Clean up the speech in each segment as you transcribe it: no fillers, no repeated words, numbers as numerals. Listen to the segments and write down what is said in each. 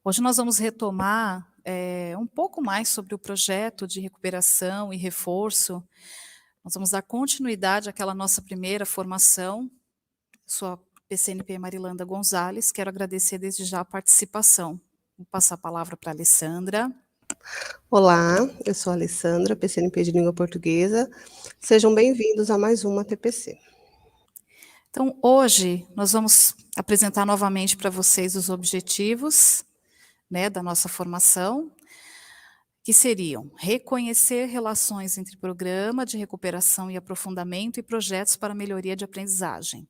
Hoje nós vamos retomar um pouco mais sobre o projeto de recuperação e reforço. Nós vamos dar continuidade àquela nossa primeira formação. Sou a PCNP Marilanda Gonzalez, quero agradecer desde já a participação. Vou passar a palavra para a Alessandra. Olá, eu sou a Alessandra, PCNP de Língua Portuguesa. Sejam bem-vindos a mais uma TPC. Então, hoje nós vamos apresentar novamente para vocês os objetivos, da nossa formação, que seriam reconhecer relações entre programa de recuperação e aprofundamento e projetos para melhoria de aprendizagem.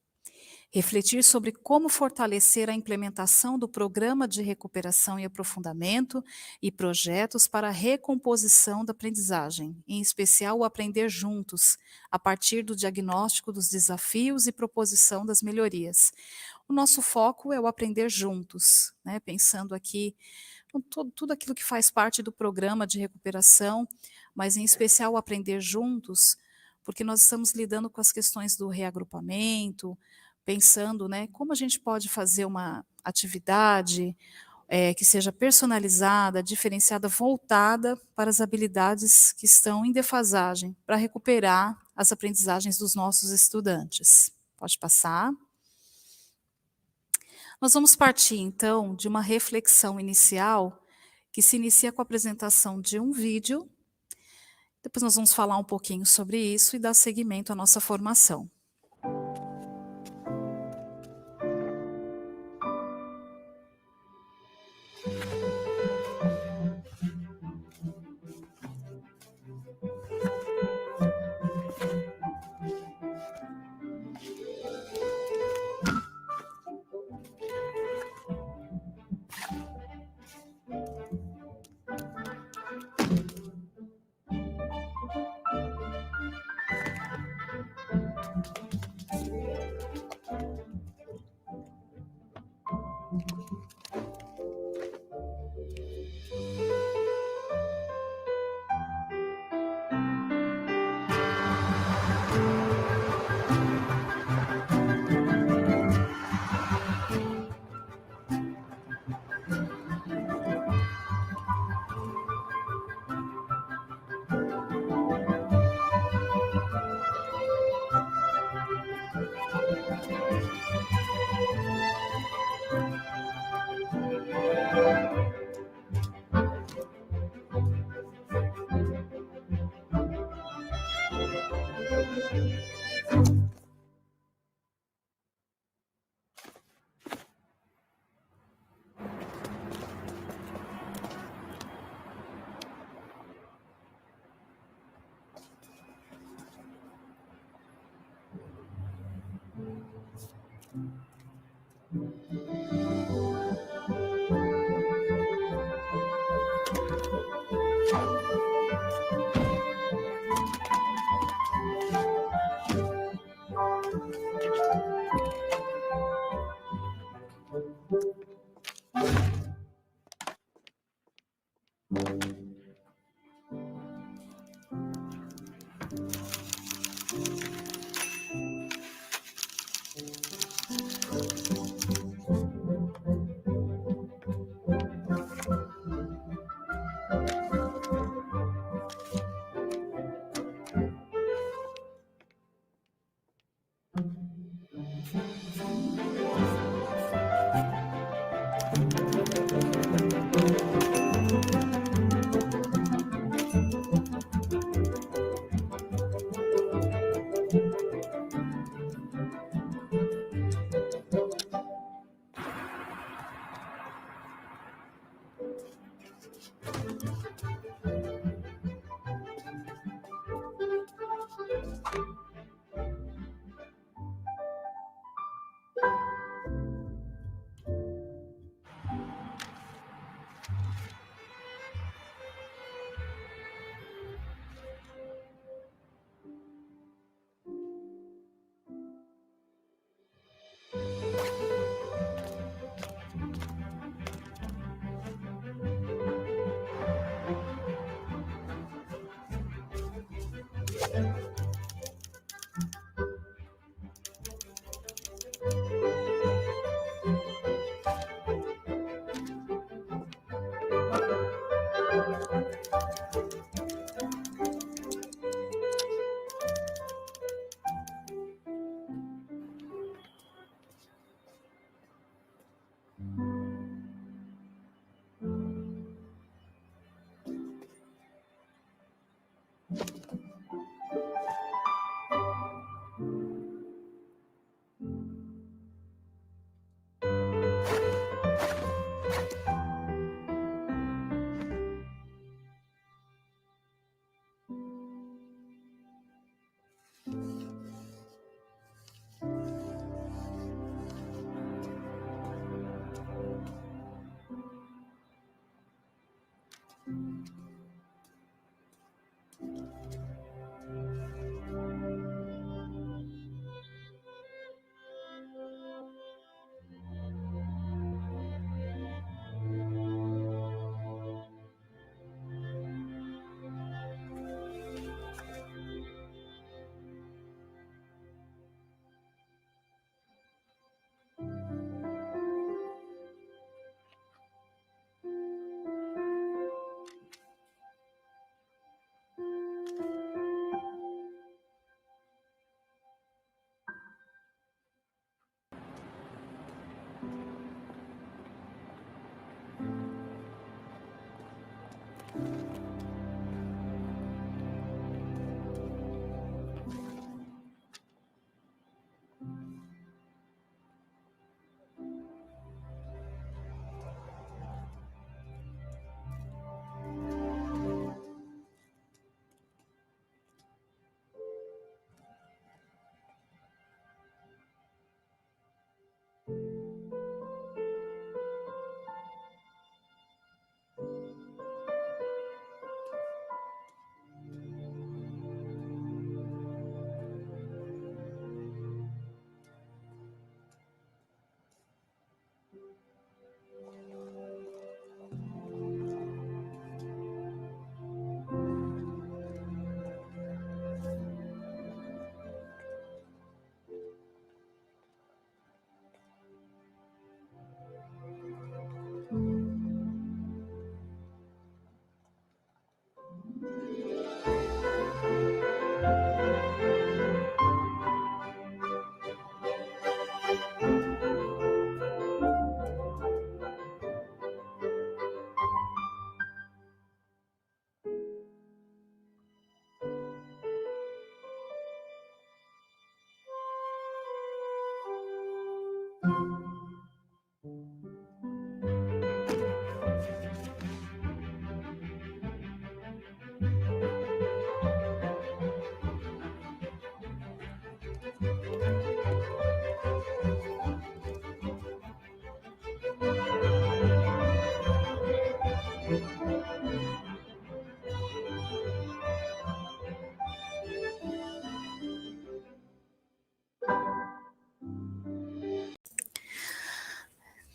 Refletir sobre como fortalecer a implementação do programa de recuperação e aprofundamento e projetos para a recomposição da aprendizagem, em especial o aprender juntos, a partir do diagnóstico dos desafios e proposição das melhorias. O nosso foco é o aprender juntos, pensando aqui em tudo aquilo que faz parte do programa de recuperação, mas em especial o aprender juntos, porque nós estamos lidando com as questões do reagrupamento, pensando, como a gente pode fazer uma atividade que seja personalizada, diferenciada, voltada para as habilidades que estão em defasagem, para recuperar as aprendizagens dos nossos estudantes. Pode passar. Nós vamos partir, então, de uma reflexão inicial, que se inicia com a apresentação de um vídeo. Depois nós vamos falar um pouquinho sobre isso e dar seguimento à nossa formação.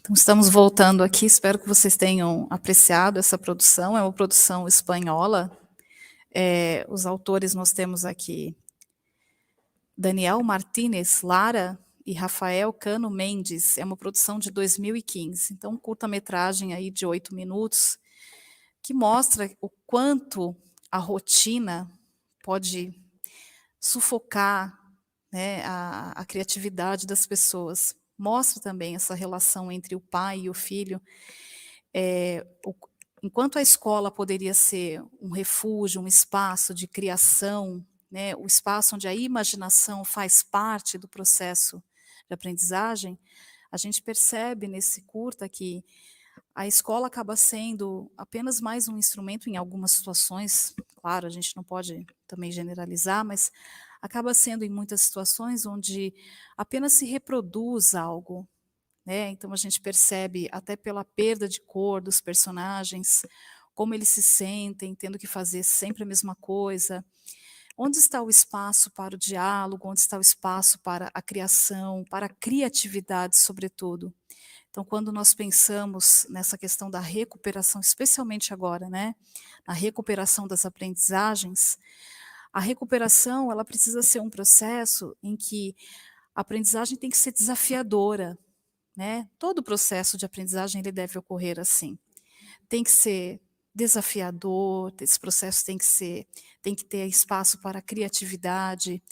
Então, estamos voltando aqui, espero que vocês tenham apreciado essa produção, é uma produção espanhola. Os autores nós temos aqui Daniel Martínez Lara e Rafael Cano Mendes, é uma produção de 2015, então um curta-metragem aí de 8 minutos, que mostra o quanto a rotina pode sufocar, né, a criatividade das pessoas. Mostra também essa relação entre o pai e o filho. Enquanto a escola poderia ser um refúgio, um espaço de criação, né, o espaço onde a imaginação faz parte do processo de aprendizagem, a gente percebe nesse curta que a escola acaba sendo apenas mais um instrumento em algumas situações, claro, a gente não pode também generalizar, mas acaba sendo em muitas situações onde apenas se reproduz algo, né? Então a gente percebe até pela perda de cor dos personagens, como eles se sentem, tendo que fazer sempre a mesma coisa. Onde está o espaço para o diálogo? Onde está o espaço para a criação, para a criatividade, sobretudo? Então, quando nós pensamos nessa questão da recuperação, especialmente agora, né, a recuperação das aprendizagens, a recuperação ela precisa ser um processo em que a aprendizagem tem que ser desafiadora, né? Todo o processo de aprendizagem ele deve ocorrer assim. Tem que ser desafiador, esse processo tem que ter espaço para a criatividade.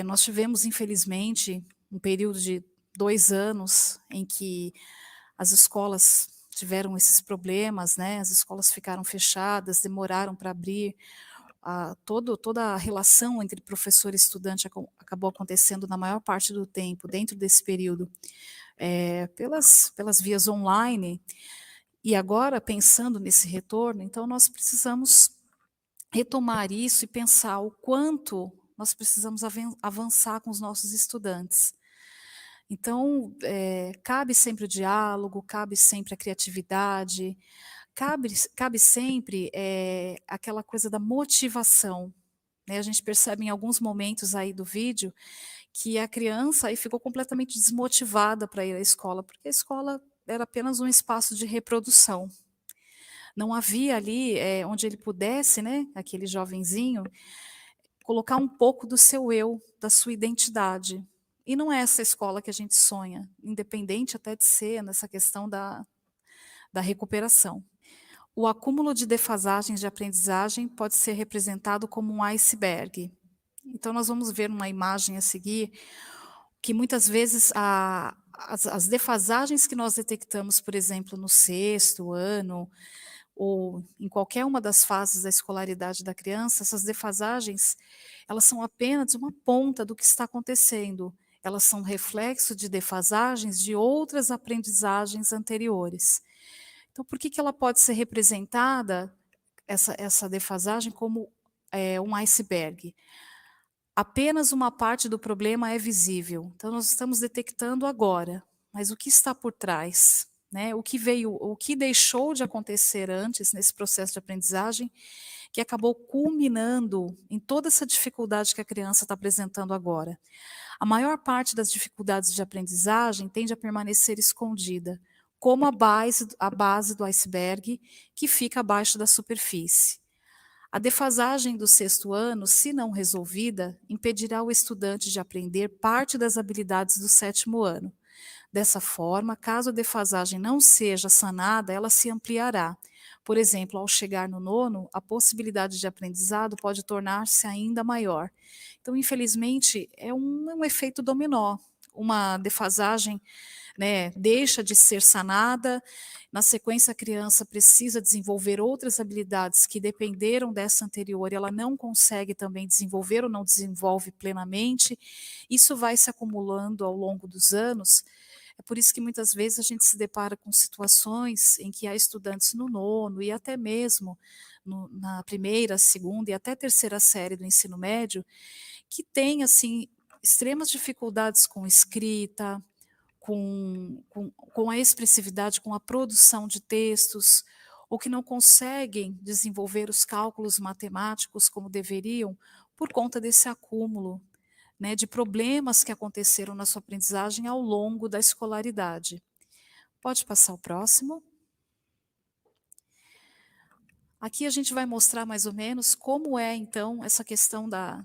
Nós tivemos, infelizmente, um período de 2 anos em que as escolas tiveram esses problemas, né? As escolas ficaram fechadas, demoraram para abrir. Toda a relação entre professor e estudante acabou acontecendo na maior parte do tempo, dentro desse período, pelas vias online. E agora, pensando nesse retorno, então nós precisamos retomar isso e pensar o quanto nós precisamos avançar com os nossos estudantes. Então, cabe sempre o diálogo, cabe sempre a criatividade, cabe sempre aquela coisa da motivação, né? A gente percebe em alguns momentos aí do vídeo que a criança aí ficou completamente desmotivada para ir à escola, porque a escola era apenas um espaço de reprodução. Não havia ali onde ele pudesse, né, aquele jovenzinho, colocar um pouco do seu eu, da sua identidade. E não é essa escola que a gente sonha, independente até de ser nessa questão da recuperação. O acúmulo de defasagens de aprendizagem pode ser representado como um iceberg. Então, nós vamos ver uma imagem a seguir, que muitas vezes as defasagens que nós detectamos, por exemplo, no 6º ano, ou em qualquer uma das fases da escolaridade da criança, essas defasagens, elas são apenas uma ponta do que está acontecendo. Elas são reflexo de defasagens de outras aprendizagens anteriores. Então, por que ela pode ser representada, essa defasagem, como um iceberg? Apenas uma parte do problema é visível. Então, nós estamos detectando agora, mas o que está por trás? Né? O que deixou de acontecer antes nesse processo de aprendizagem, que acabou culminando em toda essa dificuldade que a criança está apresentando agora. A maior parte das dificuldades de aprendizagem tende a permanecer escondida, como a base do iceberg que fica abaixo da superfície. A defasagem do 6º ano, se não resolvida, impedirá o estudante de aprender parte das habilidades do 7º ano. Dessa forma, caso a defasagem não seja sanada, ela se ampliará. Por exemplo, ao chegar no 9º, a possibilidade de aprendizado pode tornar-se ainda maior. Então, infelizmente, é um efeito dominó. Uma defasagem, né, deixa de ser sanada, na sequência a criança precisa desenvolver outras habilidades que dependeram dessa anterior, e ela não consegue também desenvolver ou não desenvolve plenamente. Isso vai se acumulando ao longo dos anos, É por isso que muitas vezes a gente se depara com situações em que há estudantes no nono e até mesmo na primeira, segunda e até terceira série do ensino médio, que têm, assim, extremas dificuldades com escrita, com a expressividade, com a produção de textos, ou que não conseguem desenvolver os cálculos matemáticos como deveriam, por conta desse acúmulo, né, de problemas que aconteceram na sua aprendizagem ao longo da escolaridade. Pode passar o próximo. Aqui a gente vai mostrar mais ou menos como é, então, essa questão da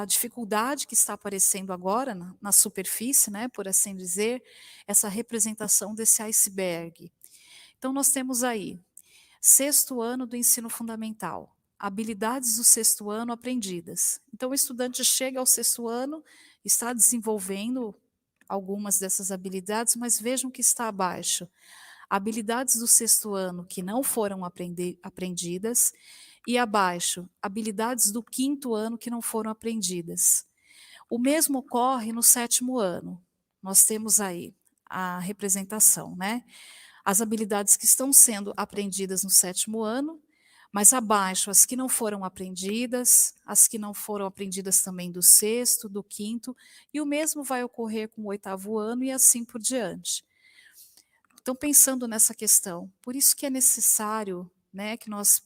dificuldade que está aparecendo agora na superfície, né, por assim dizer, essa representação desse iceberg. Então, nós temos aí, sexto ano do ensino fundamental, habilidades do sexto ano aprendidas. Então, o estudante chega ao sexto ano, está desenvolvendo algumas dessas habilidades, mas vejam que está abaixo. Habilidades do sexto ano que não foram aprendidas, e abaixo, habilidades do quinto ano que não foram aprendidas. O mesmo ocorre no sétimo ano. Nós temos aí a representação, né? As habilidades que estão sendo aprendidas no sétimo ano, mas abaixo as que não foram aprendidas, as que não foram aprendidas também do sexto, do quinto, e o mesmo vai ocorrer com o oitavo ano e assim por diante. Então, pensando nessa questão, por isso que é necessário, né, que nós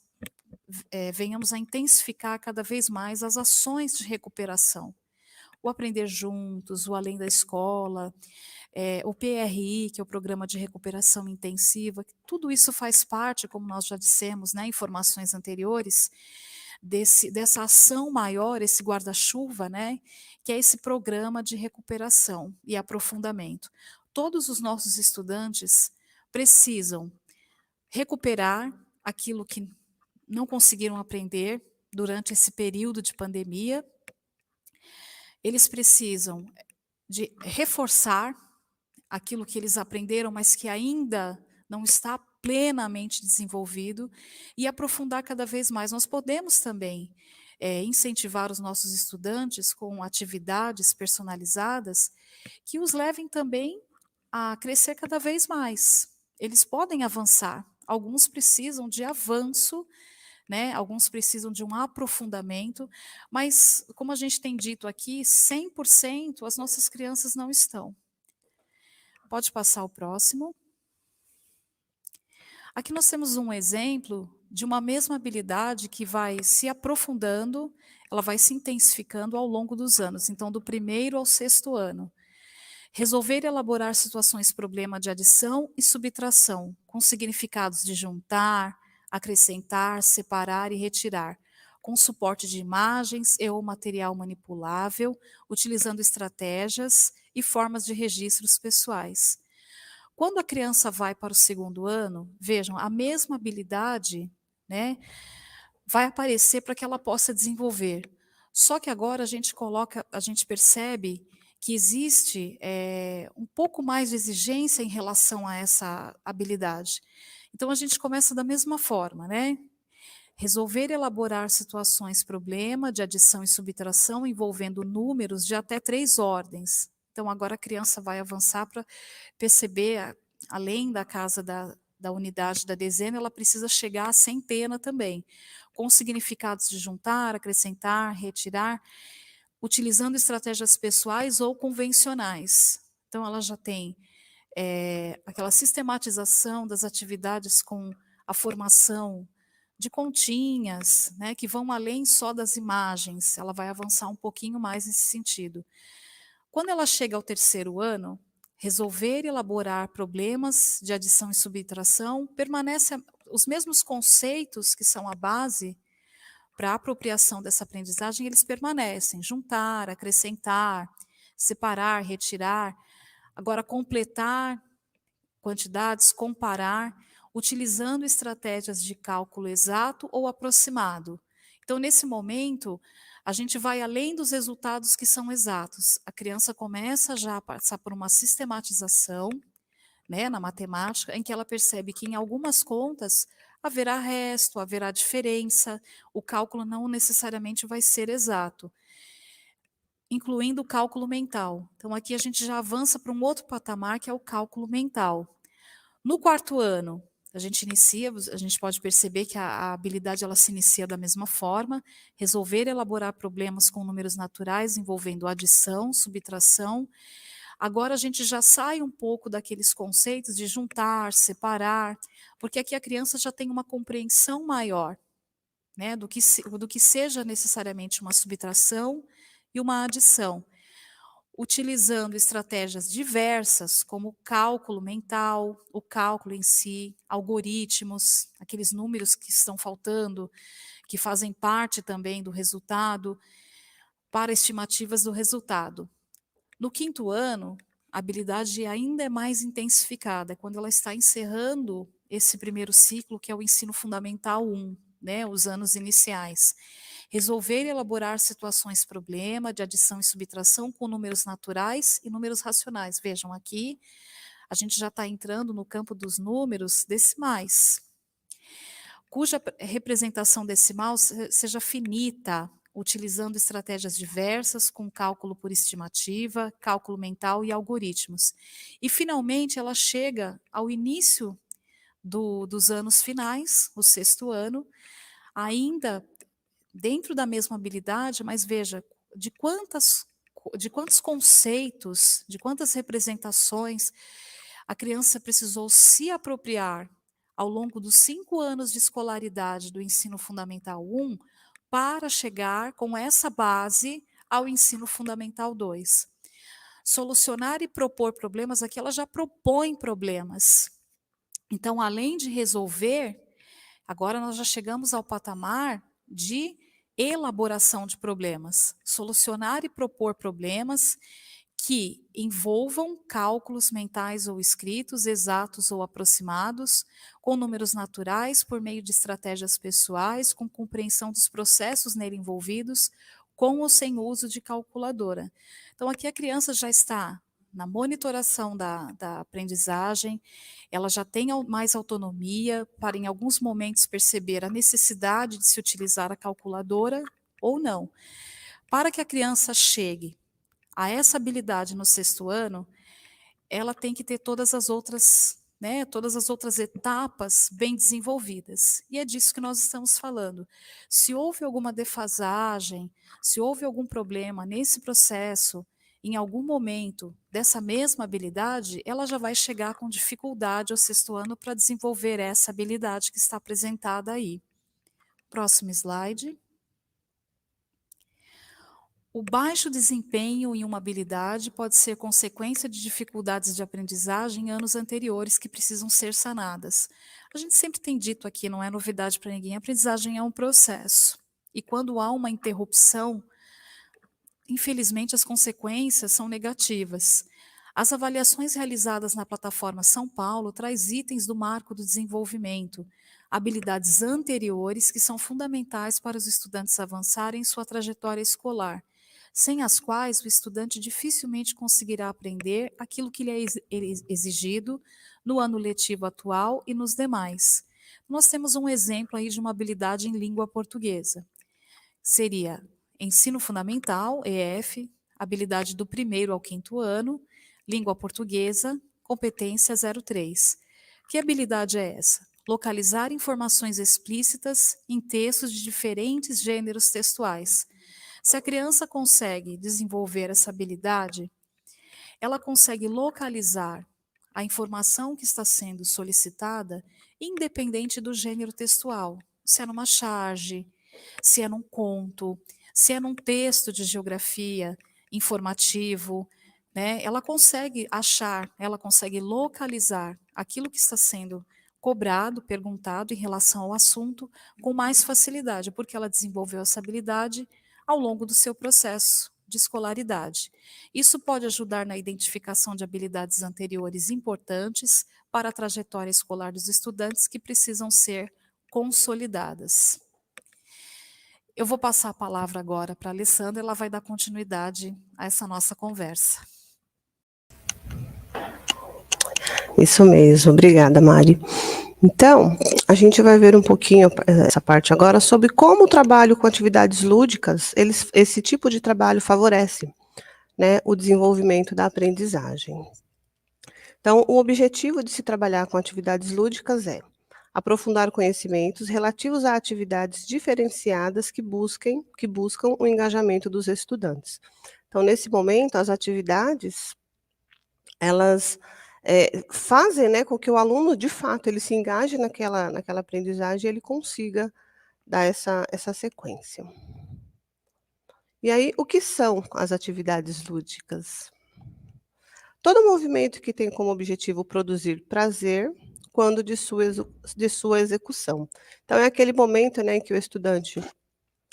venhamos a intensificar cada vez mais as ações de recuperação. O Aprender Juntos, o Além da Escola, o PRI, que é o Programa de Recuperação Intensiva, tudo isso faz parte, como nós já dissemos, né, em informações anteriores, dessa ação maior, esse guarda-chuva, né, que é esse programa de recuperação e aprofundamento. Todos os nossos estudantes precisam recuperar aquilo que não conseguiram aprender durante esse período de pandemia. Eles precisam de reforçar aquilo que eles aprenderam, mas que ainda não está plenamente desenvolvido, e aprofundar cada vez mais. Nós podemos também incentivar os nossos estudantes com atividades personalizadas que os levem também a crescer cada vez mais. Eles podem avançar. Alguns precisam de avanço, né? Alguns precisam de um aprofundamento, mas, como a gente tem dito aqui, 100% as nossas crianças não estão. Pode passar o próximo. Aqui nós temos um exemplo de uma mesma habilidade que vai se aprofundando, ela vai se intensificando ao longo dos anos, então do primeiro ao sexto ano. Resolver e elaborar situações problema de adição e subtração, com significados de juntar, acrescentar, separar e retirar, com suporte de imagens e ou material manipulável, utilizando estratégias e formas de registros pessoais. Quando a criança vai para o segundo ano, vejam, a mesma habilidade, né, vai aparecer para que ela possa desenvolver. Só que agora a gente percebe que existe um pouco mais de exigência em relação a essa habilidade. Então a gente começa da mesma forma, né? Resolver e elaborar situações problema de adição e subtração envolvendo números de até 3 ordens. Então agora a criança vai avançar para perceber, além da casa da unidade da dezena, ela precisa chegar à centena também, com significados de juntar, acrescentar, retirar, utilizando estratégias pessoais ou convencionais. Então ela já tem aquela sistematização das atividades com a formação de continhas, né, que vão além só das imagens, ela vai avançar um pouquinho mais nesse sentido. Quando ela chega ao terceiro ano, resolver e elaborar problemas de adição e subtração, permanece os mesmos conceitos que são a base para a apropriação dessa aprendizagem, eles permanecem: juntar, acrescentar, separar, retirar, agora completar quantidades, comparar, utilizando estratégias de cálculo exato ou aproximado. Então, nesse momento, a gente vai além dos resultados que são exatos. A criança começa já a passar por uma sistematização, né, na matemática, em que ela percebe que em algumas contas haverá resto, haverá diferença, o cálculo não necessariamente vai ser exato. incluindo o cálculo mental. Então, aqui a gente já avança para um outro patamar, que é o cálculo mental. No 4º ano, a gente pode perceber que a habilidade ela se inicia da mesma forma, resolver e elaborar problemas com números naturais envolvendo adição, subtração. Agora a gente já sai um pouco daqueles conceitos de juntar, separar, porque aqui a criança já tem uma compreensão maior, né, do que seja necessariamente uma subtração e uma adição, utilizando estratégias diversas, como o cálculo mental, o cálculo em si, algoritmos, aqueles números que estão faltando, que fazem parte também do resultado, para estimativas do resultado. No 5º ano, a habilidade ainda é mais intensificada, quando ela está encerrando esse primeiro ciclo, que é o ensino fundamental 1, né, os anos iniciais. Resolver e elaborar situações problema de adição e subtração com números naturais e números racionais. Vejam aqui, a gente já está entrando no campo dos números decimais, cuja representação decimal seja finita, utilizando estratégias diversas, com cálculo por estimativa, cálculo mental e algoritmos. E, finalmente, ela chega ao início dos anos finais, o 6º ano, ainda dentro da mesma habilidade, mas veja, de quantos conceitos, de quantas representações a criança precisou se apropriar ao longo dos 5 anos de escolaridade do ensino fundamental 1 para chegar com essa base ao ensino fundamental 2. Solucionar e propor problemas, aqui ela já propõe problemas. Então, além de resolver, agora nós já chegamos ao patamar de elaboração de problemas. Solucionar e propor problemas que envolvam cálculos mentais ou escritos, exatos ou aproximados, com números naturais, por meio de estratégias pessoais, com compreensão dos processos nele envolvidos, com ou sem uso de calculadora. Então, aqui a criança já está na monitoração da aprendizagem, ela já tem mais autonomia para, em alguns momentos, perceber a necessidade de se utilizar a calculadora ou não. Para que a criança chegue a essa habilidade no 6º ano, ela tem que ter todas as outras etapas bem desenvolvidas. E é disso que nós estamos falando. Se houve alguma defasagem, se houve algum problema nesse processo, em algum momento dessa mesma habilidade, ela já vai chegar com dificuldade ao 6º ano para desenvolver essa habilidade que está apresentada aí. Próximo slide. O baixo desempenho em uma habilidade pode ser consequência de dificuldades de aprendizagem em anos anteriores que precisam ser sanadas. A gente sempre tem dito aqui, não é novidade para ninguém, a aprendizagem é um processo. E quando há uma interrupção, infelizmente as consequências são negativas. As avaliações realizadas na plataforma São Paulo traz itens do marco do desenvolvimento, habilidades anteriores que são fundamentais para os estudantes avançarem em sua trajetória escolar, sem as quais o estudante dificilmente conseguirá aprender aquilo que lhe é exigido no ano letivo atual e nos demais. Nós temos um exemplo aí de uma habilidade em língua portuguesa. Seria ensino fundamental, EF, habilidade do 1º ao 5º ano, língua portuguesa, competência 03. Que habilidade é essa? Localizar informações explícitas em textos de diferentes gêneros textuais. Se a criança consegue desenvolver essa habilidade, ela consegue localizar a informação que está sendo solicitada, independente do gênero textual. Se é numa charge, se é num conto, se é num texto de geografia informativo, né? Ela consegue achar, ela consegue localizar aquilo que está sendo cobrado, perguntado em relação ao assunto com mais facilidade, porque ela desenvolveu essa habilidade ao longo do seu processo de escolaridade. Isso pode ajudar na identificação de habilidades anteriores importantes para a trajetória escolar dos estudantes que precisam ser consolidadas. Eu vou passar a palavra agora para a Alessandra, ela vai dar continuidade a essa nossa conversa. Isso mesmo, obrigada, Mari. Então, a gente vai ver um pouquinho essa parte agora sobre como o trabalho com atividades lúdicas, esse tipo de trabalho favorece né, o desenvolvimento da aprendizagem. Então, o objetivo de se trabalhar com atividades lúdicas é aprofundar conhecimentos relativos a atividades diferenciadas que buscam o engajamento dos estudantes. Então, nesse momento, as atividades, elas, fazem, né, com que o aluno, de fato, ele se engaje naquela aprendizagem e ele consiga dar essa sequência. E aí, o que são as atividades lúdicas? Todo movimento que tem como objetivo produzir prazer quando de sua execução. Então é aquele momento, né, em que o estudante,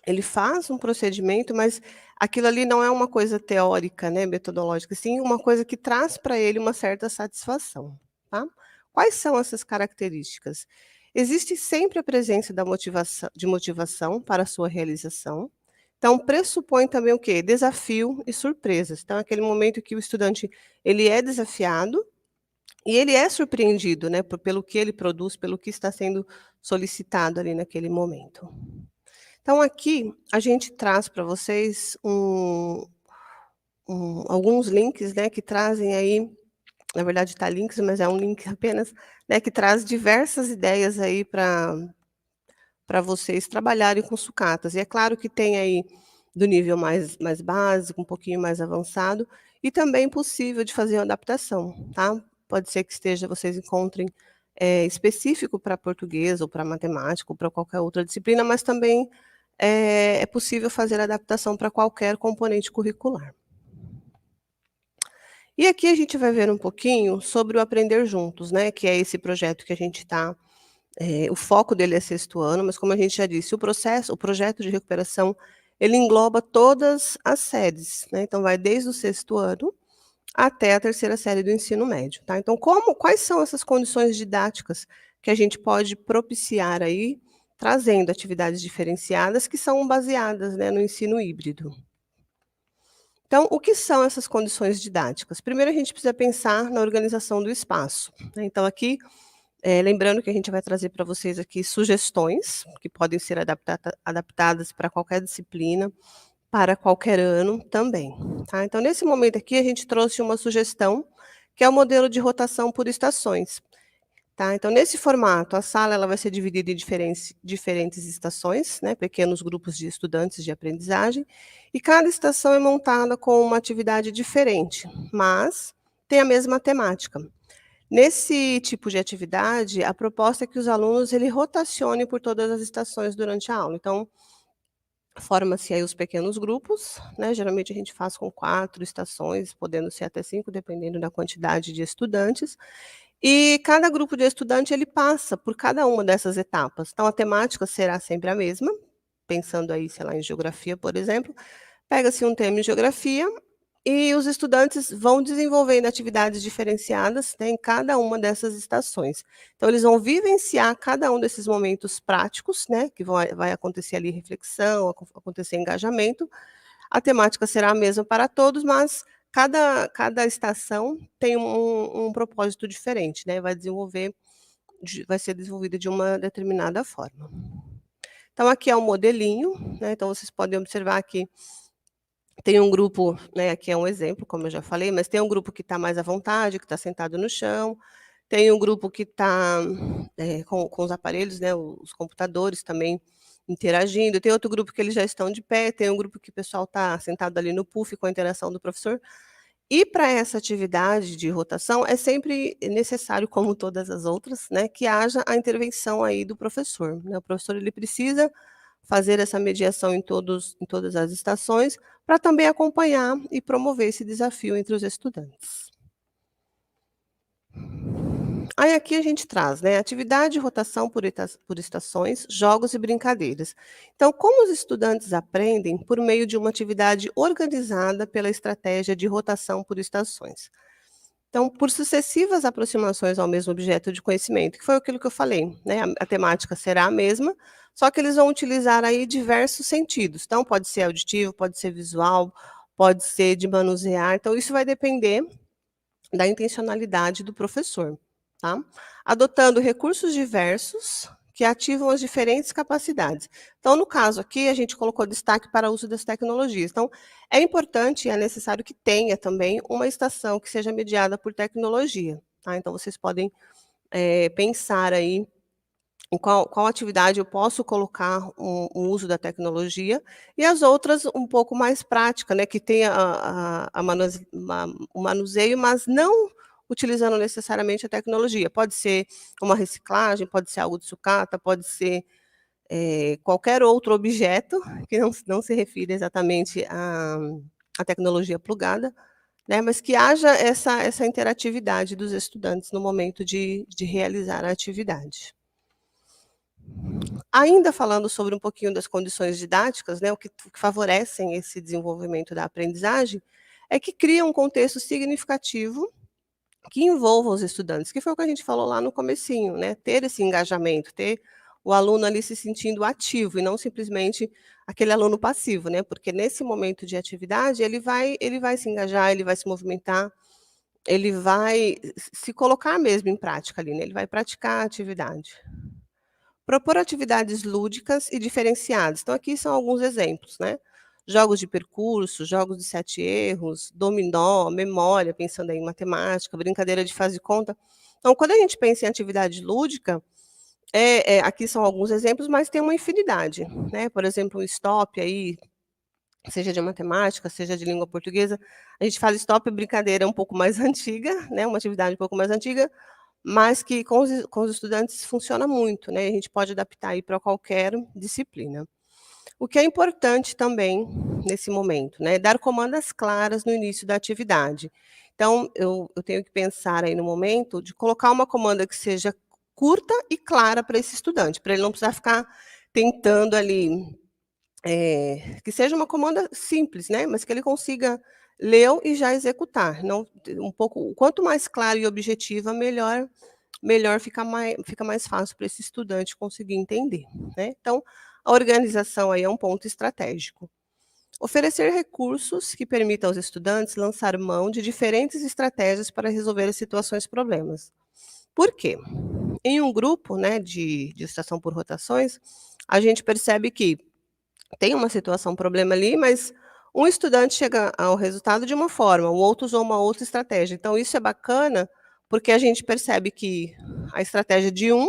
ele faz um procedimento, mas aquilo ali não é uma coisa teórica, né, metodológica, sim uma coisa que traz para ele uma certa satisfação, tá. Quais são essas características? Existe sempre a presença de motivação para a sua realização. Então pressupõe também o quê? Desafio e surpresas. Então é aquele momento que o estudante, ele é desafiado e ele é surpreendido, né, pelo que ele produz, pelo que está sendo solicitado ali naquele momento. Então aqui a gente traz para vocês alguns links, né, que trazem aí, na verdade está links, mas é um link apenas, né, que traz diversas ideias aí para vocês trabalharem com sucatas. E é claro que tem aí do nível mais básico, um pouquinho mais avançado, e também possível de fazer uma adaptação, tá. Pode ser que vocês encontrem, específico para português ou para matemática ou para qualquer outra disciplina, mas também, é possível fazer adaptação para qualquer componente curricular. E aqui a gente vai ver um pouquinho sobre o Aprender Juntos, né, que é esse projeto que a gente está, o foco dele é sexto ano, mas como a gente já disse, o projeto de recuperação, ele engloba todas as séries, né, então vai desde o sexto ano até a terceira série do ensino médio, tá. Então quais são essas condições didáticas que a gente pode propiciar aí, trazendo atividades diferenciadas que são baseadas, né, no ensino híbrido. Então, o que são essas condições didáticas? Primeiro a gente precisa pensar na organização do espaço, né, então aqui, lembrando que a gente vai trazer para vocês aqui sugestões, que podem ser adaptadas para qualquer disciplina, para qualquer ano também, tá. Então nesse momento aqui a gente trouxe uma sugestão, que é o modelo de rotação por estações, tá. Então nesse formato, a sala ela vai ser dividida em diferentes estações, né, pequenos grupos de estudantes de aprendizagem, e cada estação é montada com uma atividade diferente, mas tem a mesma temática. Nesse tipo de atividade, a proposta é que os alunos ele rotacione por todas as estações durante a aula. Então, forma-se aí os pequenos grupos, né, geralmente a gente faz com 4 estações, podendo ser até 5, dependendo da quantidade de estudantes, e cada grupo de estudante ele passa por cada uma dessas etapas. Então a temática será sempre a mesma, pensando aí, sei lá, em geografia, por exemplo, pega-se um tema em geografia e os estudantes vão desenvolvendo atividades diferenciadas, né, em cada uma dessas estações. Então eles vão vivenciar cada um desses momentos práticos, né, que vai acontecer ali reflexão, acontecer engajamento. A temática será a mesma para todos, mas cada estação tem um propósito diferente, né, vai ser desenvolvida de uma determinada forma. Então aqui é um modelinho, né, então vocês podem observar que tem um grupo, né, aqui é um exemplo, como eu já falei, mas tem um grupo que está mais à vontade, que está sentado no chão, tem um grupo que está, com os aparelhos, né, os computadores também interagindo, tem outro grupo que eles já estão de pé, tem um grupo que o pessoal está sentado ali no puff com a interação do professor. E para essa atividade de rotação é sempre necessário, como todas as outras, né, que haja a intervenção aí do professor, né. O professor ele precisa fazer essa mediação em todas as estações, para também acompanhar e promover esse desafio entre os estudantes. Aí aqui a gente traz, né, atividade de rotação por estações, jogos e brincadeiras. Então, como os estudantes aprendem por meio de uma atividade organizada pela estratégia de rotação por estações? Então, por sucessivas aproximações ao mesmo objeto de conhecimento, que foi aquilo que eu falei, né, a temática será a mesma, só que eles vão utilizar aí diversos sentidos. Então, pode ser auditivo, pode ser visual, pode ser de manusear. Então, isso vai depender da intencionalidade do professor, tá. Adotando recursos diversos, que ativam as diferentes capacidades. Então, no caso aqui, a gente colocou destaque para o uso das tecnologias. Então, é importante e é necessário que tenha também uma estação que seja mediada por tecnologia, tá? Então, vocês podem pensar aí em qual atividade eu posso colocar o uso da tecnologia, e as outras um pouco mais prática, né, que tenha o manuseio, mas não utilizando necessariamente a tecnologia. Pode ser uma reciclagem, pode ser algo de sucata, pode ser, qualquer outro objeto que não se refira exatamente à tecnologia plugada, né, mas que haja essa interatividade dos estudantes no momento de realizar a atividade. Ainda falando sobre um pouquinho das condições didáticas, né, o que favorecem esse desenvolvimento da aprendizagem, é que cria um contexto significativo que envolva os estudantes, que foi o que a gente falou lá no comecinho, né, ter esse engajamento, ter o aluno ali se sentindo ativo e não simplesmente aquele aluno passivo, né, porque nesse momento de atividade ele vai se engajar, ele vai se movimentar, ele vai se colocar mesmo em prática ali, né, ele vai praticar a atividade. Propor atividades lúdicas e diferenciadas. Então, aqui são alguns exemplos, né? Jogos de percurso, jogos de 7 erros, dominó, memória, pensando aí em matemática, brincadeira de faz de conta. Então, quando a gente pensa em atividade lúdica, aqui são alguns exemplos, mas tem uma infinidade, né? Por exemplo, o stop aí, seja de matemática, seja de língua portuguesa, a gente fala stop, brincadeira um pouco mais antiga, né? Uma atividade um pouco mais antiga, mas que com os estudantes funciona muito, né, a gente pode adaptar aí para qualquer disciplina. O que é importante também, nesse momento, né, dar comandas claras no início da atividade. Então, eu tenho que pensar aí no momento de colocar uma comanda que seja curta e clara para esse estudante, para ele não precisar ficar tentando ali, que seja uma comanda simples, né, mas que ele consiga leu e já executar, não um pouco quanto mais clara e objetiva, melhor fica mais fácil para esse estudante conseguir entender, né. Então, a organização aí é um ponto estratégico. Oferecer recursos que permitam aos estudantes lançar mão de diferentes estratégias para resolver as situações problemas. Por quê? Em um grupo, né, de estação por rotações, a gente percebe que tem uma situação, um problema ali, mas um estudante chega ao resultado de uma forma, o outro usou uma outra estratégia. Então isso é bacana, porque a gente percebe que a estratégia de um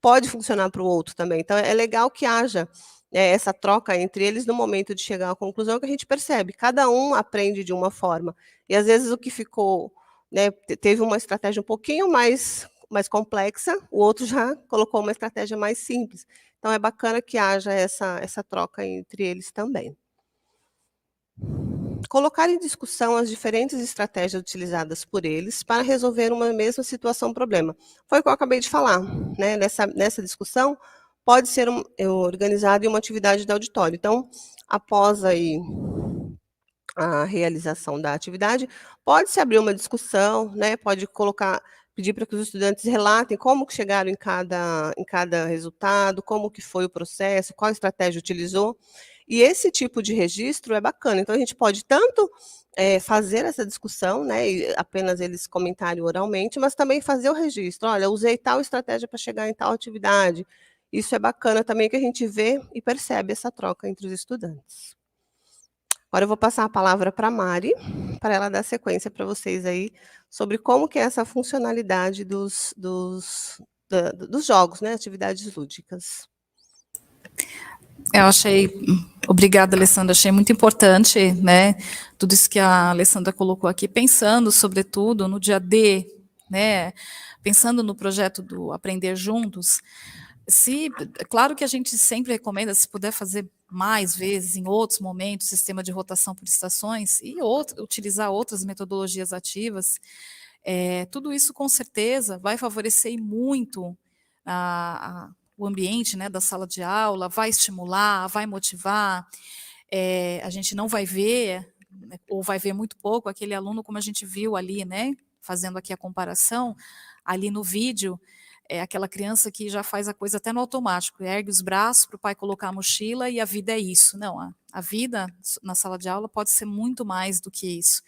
pode funcionar para o outro também. Então é legal que haja, essa troca entre eles no momento de chegar à conclusão, que a gente percebe, cada um aprende de uma forma. E às vezes o que ficou, né, teve uma estratégia um pouquinho mais complexa, o outro já colocou uma estratégia mais simples. Então é bacana que haja essa troca entre eles também. Colocar em discussão as diferentes estratégias utilizadas por eles para resolver uma mesma situação, problema. Foi o que eu acabei de falar, né, nessa discussão, pode ser organizada em uma atividade de auditório. Então, após aí a realização da atividade, pode-se abrir uma discussão, né, pode pedir para que os estudantes relatem como que chegaram em cada resultado, como que foi o processo, qual estratégia utilizou, e esse tipo de registro é bacana. Então a gente pode tanto, fazer essa discussão, né, e apenas eles comentarem oralmente, mas também fazer o registro: "Olha, usei tal estratégia para chegar em tal atividade". Isso é bacana também, que a gente vê e percebe essa troca entre os estudantes. Agora eu vou passar a palavra para a Mari, para ela dar sequência para vocês aí, sobre como que é essa funcionalidade dos jogos, né, atividades lúdicas. Eu achei, obrigada, Alessandra, achei muito importante, né, tudo isso que a Alessandra colocou aqui, pensando, sobretudo, no dia D, né, pensando no projeto do Aprender Juntos. É claro que a gente sempre recomenda, se puder fazer mais vezes, em outros momentos, sistema de rotação por estações, e utilizar outras metodologias ativas, tudo isso com certeza vai favorecer muito o ambiente, né, da sala de aula, vai estimular, vai motivar. A gente não vai ver, né, ou vai ver muito pouco, aquele aluno, como a gente viu ali, né, fazendo aqui a comparação, ali no vídeo, é aquela criança que já faz a coisa até no automático, ergue os braços para o pai colocar a mochila e a vida é isso. Não, a vida na sala de aula pode ser muito mais do que isso.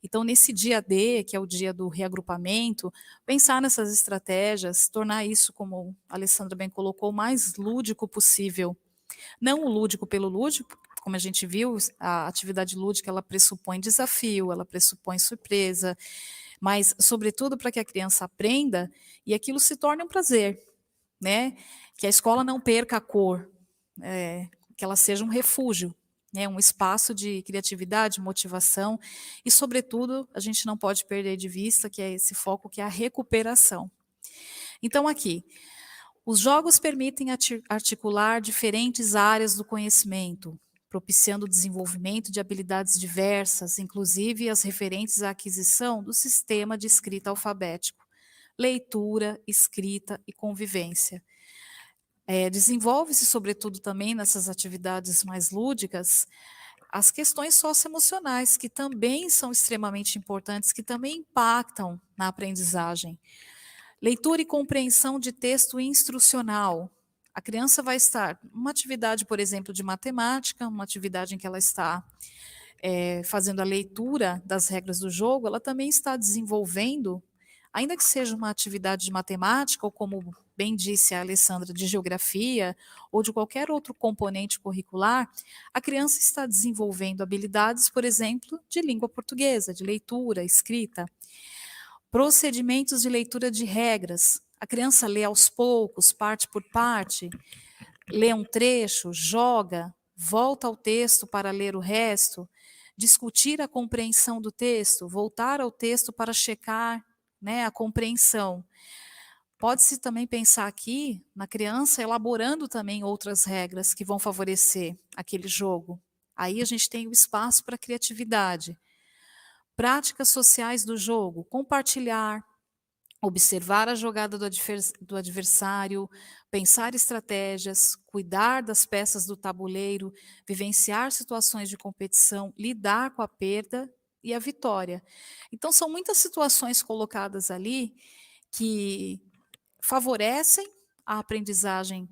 Então, nesse dia D, que é o dia do reagrupamento, pensar nessas estratégias, tornar isso, como a Alessandra bem colocou, o mais lúdico possível. Não o lúdico pelo lúdico, como a gente viu, a atividade lúdica ela pressupõe desafio, ela pressupõe surpresa, mas, sobretudo, para que a criança aprenda e aquilo se torne um prazer, né? Que a escola não perca a cor, que ela seja um refúgio, né? Um espaço de criatividade, motivação e, sobretudo, a gente não pode perder de vista que é esse foco que é a recuperação. Então, aqui, os jogos permitem articular diferentes áreas do conhecimento, propiciando o desenvolvimento de habilidades diversas, inclusive as referentes à aquisição do sistema de escrita alfabético, leitura, escrita e convivência. Desenvolve-se, sobretudo, também nessas atividades mais lúdicas, as questões socioemocionais, que também são extremamente importantes, que também impactam na aprendizagem. Leitura e compreensão de texto instrucional. A criança vai estar uma atividade, por exemplo, de matemática, uma atividade em que ela está fazendo a leitura das regras do jogo, ela também está desenvolvendo, ainda que seja uma atividade de matemática, ou como bem disse a Alessandra, de geografia, ou de qualquer outro componente curricular, a criança está desenvolvendo habilidades, por exemplo, de língua portuguesa, de leitura, escrita. Procedimentos de leitura de regras. A criança lê aos poucos, parte por parte, lê um trecho, joga, volta ao texto para ler o resto, discutir a compreensão do texto, voltar ao texto para checar, né, a compreensão. Pode-se também pensar aqui na criança elaborando também outras regras que vão favorecer aquele jogo. Aí a gente tem o espaço para a criatividade. Práticas sociais do jogo, compartilhar, observar a jogada do adversário, pensar estratégias, cuidar das peças do tabuleiro, vivenciar situações de competição, lidar com a perda e a vitória. Então, são muitas situações colocadas ali que favorecem a aprendizagem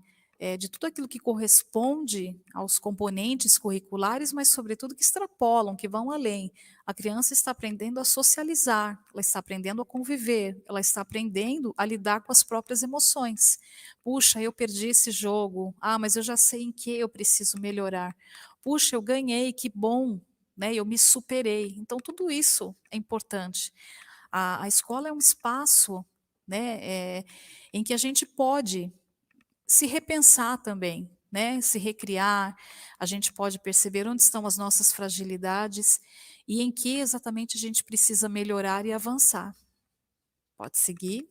de tudo aquilo que corresponde aos componentes curriculares, mas, sobretudo, que extrapolam, que vão além. A criança está aprendendo a socializar, ela está aprendendo a conviver, ela está aprendendo a lidar com as próprias emoções. Puxa, eu perdi esse jogo. Ah, mas eu já sei em que eu preciso melhorar. Puxa, eu ganhei, que bom, né? Eu me superei. Então, tudo isso é importante. A escola é um espaço, né, em que a gente pode se repensar também, né, se recriar, a gente pode perceber onde estão as nossas fragilidades e em que exatamente a gente precisa melhorar e avançar. Pode seguir.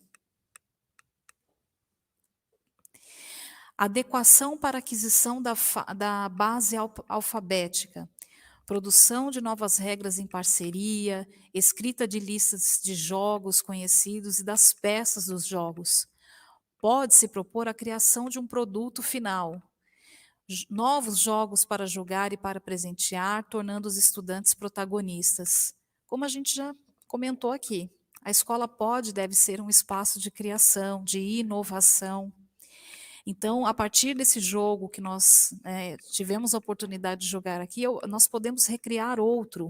Adequação para aquisição da base alfabética. Produção de novas regras em parceria, escrita de listas de jogos conhecidos e das peças dos jogos. Pode-se propor a criação de um produto final, novos jogos para jogar e para presentear, tornando os estudantes protagonistas. Como a gente já comentou aqui, a escola pode e deve ser um espaço de criação, de inovação. Então, a partir desse jogo que nós tivemos a oportunidade de jogar aqui, nós podemos recriar outro.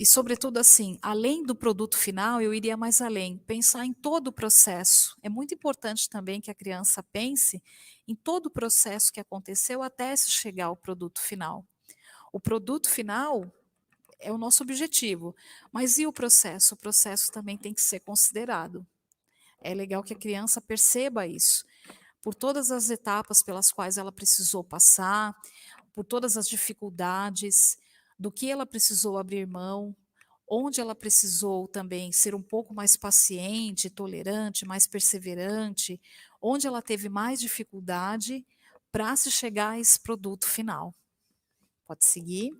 Sobretudo, assim, além do produto final, eu iria mais além, pensar em todo o processo. É muito importante também que a criança pense em todo o processo que aconteceu até se chegar ao produto final. O produto final é o nosso objetivo, mas e o processo? O processo também tem que ser considerado. É legal que a criança perceba isso, por todas as etapas pelas quais ela precisou passar, por todas as dificuldades, do que ela precisou abrir mão, onde ela precisou também ser um pouco mais paciente, tolerante, mais perseverante, onde ela teve mais dificuldade para se chegar a esse produto final. Pode seguir.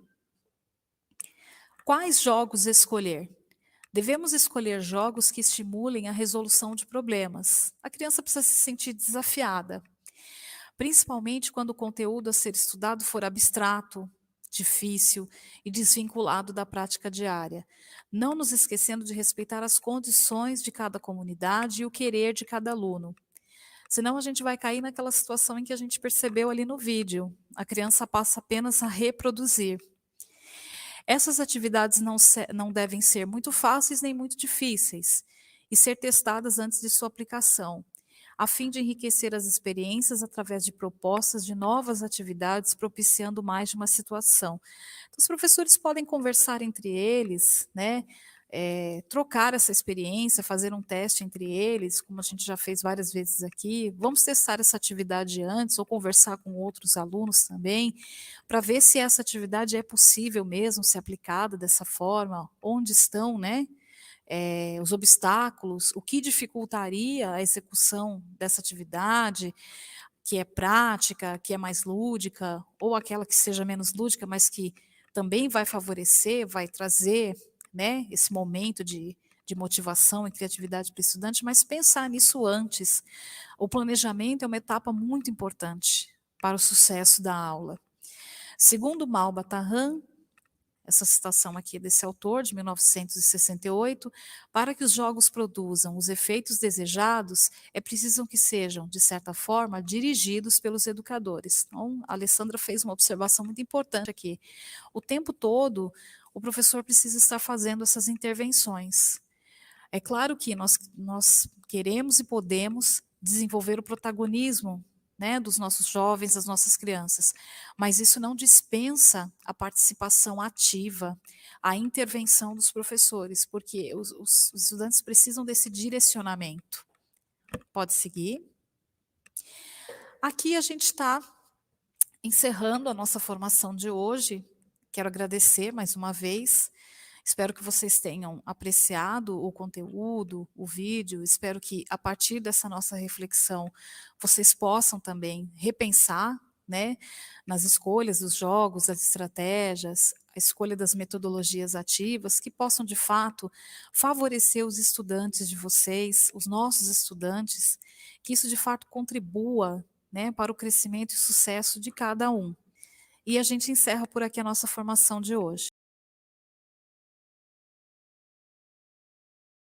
Quais jogos escolher? Devemos escolher jogos que estimulem a resolução de problemas. A criança precisa se sentir desafiada, principalmente quando o conteúdo a ser estudado for abstrato, difícil e desvinculado da prática diária, não nos esquecendo de respeitar as condições de cada comunidade e o querer de cada aluno. Senão a gente vai cair naquela situação em que a gente percebeu ali no vídeo, a criança passa apenas a reproduzir. Essas atividades não devem ser muito fáceis nem muito difíceis e ser testadas antes de sua aplicação, a fim de enriquecer as experiências através de propostas de novas atividades, propiciando mais de uma situação. Então, os professores podem conversar entre eles, né? Trocar essa experiência, fazer um teste entre eles, como a gente já fez várias vezes aqui. Vamos testar essa atividade antes ou conversar com outros alunos também, para ver se essa atividade é possível mesmo ser aplicada dessa forma, onde estão, né? Os obstáculos, o que dificultaria a execução dessa atividade, que é prática, que é mais lúdica, ou aquela que seja menos lúdica, mas que também vai favorecer, vai trazer, né, esse momento de motivação e criatividade para o estudante, mas pensar nisso antes. O planejamento é uma etapa muito importante para o sucesso da aula. Segundo Malba Tahan, essa citação aqui desse autor, de 1968, para que os jogos produzam os efeitos desejados, é preciso que sejam, de certa forma, dirigidos pelos educadores. Então, a Alessandra fez uma observação muito importante aqui. O tempo todo, o professor precisa estar fazendo essas intervenções. É claro que nós queremos e podemos desenvolver o protagonismo, né, dos nossos jovens, das nossas crianças, mas isso não dispensa a participação ativa, a intervenção dos professores, porque os estudantes precisam desse direcionamento. Pode seguir. Aqui a gente está encerrando a nossa formação de hoje. Quero agradecer mais uma vez. Espero que vocês tenham apreciado o conteúdo, o vídeo. Espero que, a partir dessa nossa reflexão, vocês possam também repensar, né, nas escolhas dos jogos, das estratégias, a escolha das metodologias ativas, que possam, de fato, favorecer os estudantes de vocês, os nossos estudantes, que isso, de fato, contribua, né, para o crescimento e sucesso de cada um. E a gente encerra por aqui a nossa formação de hoje.